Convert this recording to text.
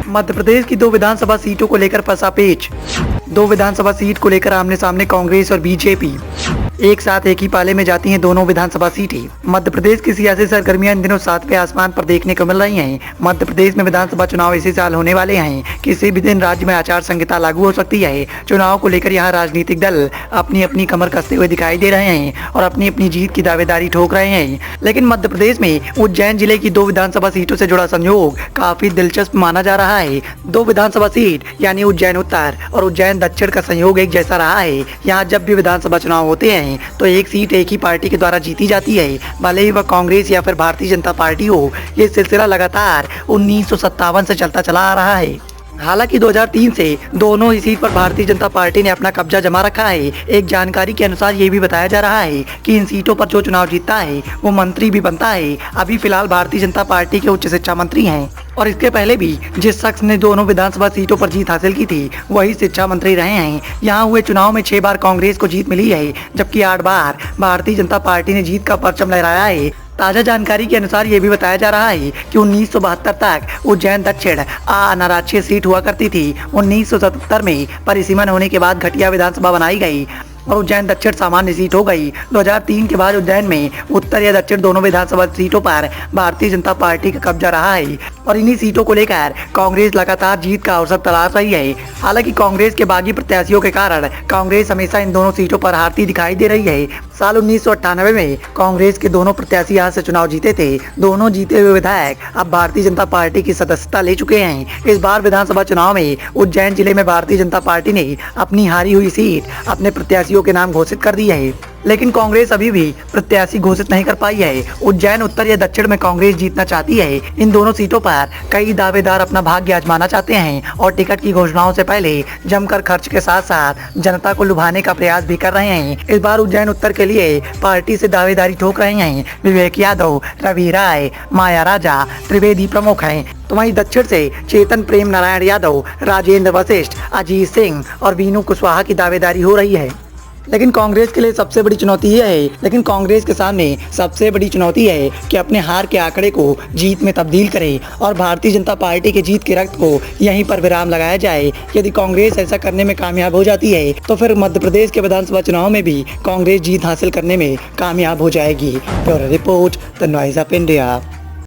मध्य प्रदेश की 2 विधानसभा सीटों को लेकर फंसा पेच। 2 विधानसभा सीट को लेकर आमने सामने कांग्रेस और बीजेपी। एक साथ एक ही पाले में जाती हैं दोनों विधानसभा सीटें। मध्य प्रदेश की सियासी सरगर्मियां इन दिनों सातवें आसमान पर देखने को मिल रही हैं। मध्य प्रदेश में विधानसभा चुनाव इसी साल होने वाले हैं। किसी भी दिन राज्य में आचार संहिता लागू हो सकती है। चुनाव को लेकर यहाँ राजनीतिक दल अपनी अपनी कमर कसते हुए दिखाई दे रहे हैं और अपनी अपनी जीत की दावेदारी ठोक रहे हैं। लेकिन मध्य प्रदेश में उज्जैन जिले की 2 विधानसभा सीटों से जुड़ा संयोग काफी दिलचस्प माना जा रहा है। 2 विधानसभा सीट यानी उज्जैन उत्तर और उज्जैन दक्षिण का संयोग एक जैसा रहा है। यहाँ जब भी विधानसभा चुनाव होते हैं तो एक सीट एक ही पार्टी के द्वारा जीती जाती है, भले ही वह कांग्रेस या फिर भारतीय जनता पार्टी हो। ये सिलसिला लगातार 1957 से चलता चला आ रहा है। हालांकि 2003 से दोनों ही सीट पर भारतीय जनता पार्टी ने अपना कब्जा जमा रखा है। एक जानकारी के अनुसार ये भी बताया जा रहा है कि इन सीटों पर जो चुनाव जीतता है वो मंत्री भी बनता है। अभी फिलहाल भारतीय जनता पार्टी के उच्च शिक्षा मंत्री हैं और इसके पहले भी जिस शख्स ने दोनों विधानसभा सीटों पर जीत हासिल की थी वही शिक्षा मंत्री रहे हैं। यहाँ हुए चुनाव में 6 बार कांग्रेस को जीत मिली है, जबकि 8 बार भारतीय जनता पार्टी ने जीत का परचम लहराया है। ताज़ा जानकारी के अनुसार ये भी बताया जा रहा है कि 1972 तक उज्जैन दक्षिण अनारक्षित सीट हुआ करती थी। 1977 में परिसीमन होने के बाद घटिया विधानसभा बनाई गई और उज्जैन दक्षिण सामान्य सीट हो गई। 2003 के बाद उज्जैन में उत्तर या दक्षिण दोनों विधानसभा सीटों पर भारतीय जनता पार्टी का कब्जा रहा है और इन्हीं सीटों को लेकर कांग्रेस लगातार जीत का अवसर तलाश रही है। हालांकि कांग्रेस के बागी प्रत्याशियों के कारण कांग्रेस हमेशा इन दोनों सीटों पर हारती दिखाई दे रही है। साल 1998 में कांग्रेस के दोनों प्रत्याशी यहाँ से चुनाव जीते थे। दोनों जीते हुए विधायक अब भारतीय जनता पार्टी की सदस्यता ले चुके हैं। इस बार विधानसभा चुनाव में उज्जैन जिले में भारतीय जनता पार्टी ने अपनी हारी हुई सीट अपने प्रत्याशियों के नाम घोषित कर दी है, लेकिन कांग्रेस अभी भी प्रत्याशी घोषित नहीं कर पाई है। उज्जैन उत्तर या दक्षिण में कांग्रेस जीतना चाहती है। इन दोनों सीटों पर कई दावेदार अपना भाग्य आजमाना चाहते हैं और टिकट की घोषणाओं से पहले जमकर खर्च के साथ साथ जनता को लुभाने का प्रयास भी कर रहे हैं। इस बार उज्जैन उत्तर के लिए पार्टी से दावेदारी ठोक रहे हैं विवेक यादव, रवि राय, माया राजा त्रिवेदी प्रमुख हैं। तो वहीं दक्षिण से चेतन प्रेम नारायण यादव, राजेंद्र वशिष्ठ, अजीत सिंह और वीनू कुशवाहा की दावेदारी हो रही है। लेकिन कांग्रेस के लिए सबसे बड़ी चुनौती यह है कांग्रेस के सामने सबसे बड़ी चुनौती है कि अपने हार के आंकड़े को जीत में तब्दील करे और भारतीय जनता पार्टी के जीत के रक्त को यहीं पर विराम लगाया जाए। यदि कांग्रेस ऐसा करने में कामयाब हो जाती है तो फिर मध्य प्रदेश के विधानसभा चुनाव में भी कांग्रेस जीत हासिल करने में कामयाब हो जाएगी। Bureau report, the noise of India.